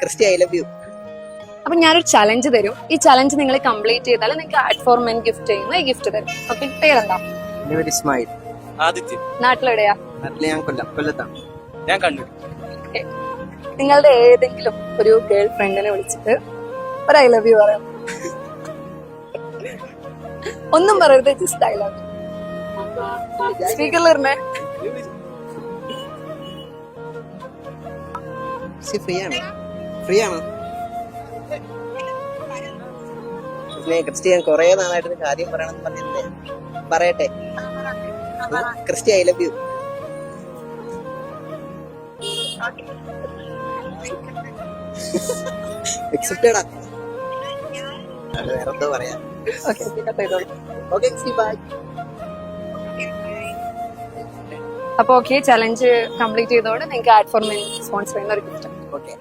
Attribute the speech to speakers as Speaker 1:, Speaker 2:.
Speaker 1: Christy I love U.
Speaker 2: അപ്പൊ ഞാനൊരു challenge തരും. ഈ ചലഞ്ച് നിങ്ങൾ കംപ്ലീറ്റ് ചെയ്താൽ നിങ്ങൾക്ക് ആഡ് ഫോർ മെൻ ഗിഫ്റ്റ് ചെയ്യുന്ന ഈ ഗിഫ്റ്റ് തരും. ഓക്കെ, പേരെന്താ?
Speaker 1: ഇസ്മായിൽ.
Speaker 3: ആദിത്യം.
Speaker 2: നാട്ടിലെവിടെയാ?
Speaker 1: നാട്ടില് ഞാൻ കൊല്ലത്താണ്.
Speaker 3: ഞാൻ കണ്ണൂർ.
Speaker 2: നിങ്ങളുടെ ഏതെങ്കിലും ഒരു ഗേൾ ഫ്രണ്ടിനെ വിളിച്ചിട്ട് ഒരു ഐ ലവ് യു പറയാം. ഒന്നും പറയരുത്, ജസ്റ്റ് ഐ ലവ് യു. സ്പീക്കറിൽ ഇരുന്നേ.
Speaker 1: ഫ്രീ ആണ്. ക്രിസ്റ്റി ഞാൻ കൊറേ നാളായിട്ട് കാര്യം പറയണമെന്ന് പറഞ്ഞില്ലേ, പറയട്ടെ. Christy I love you. എക്സെപ്റ്റഡാ. വേറെന്തോ പറയാ. Okay, bye.
Speaker 2: അപ്പൊ ഓക്കെ, ചലഞ്ച് കംപ്ലീറ്റ് ചെയ്തോടെ നിങ്ങൾക്ക് ആഡ് ഫോർ മെൻ സ്പോൺസർ ചെയ്യുന്ന ഒരു ഗിഫ്റ്റ്.
Speaker 1: ഓക്കെ.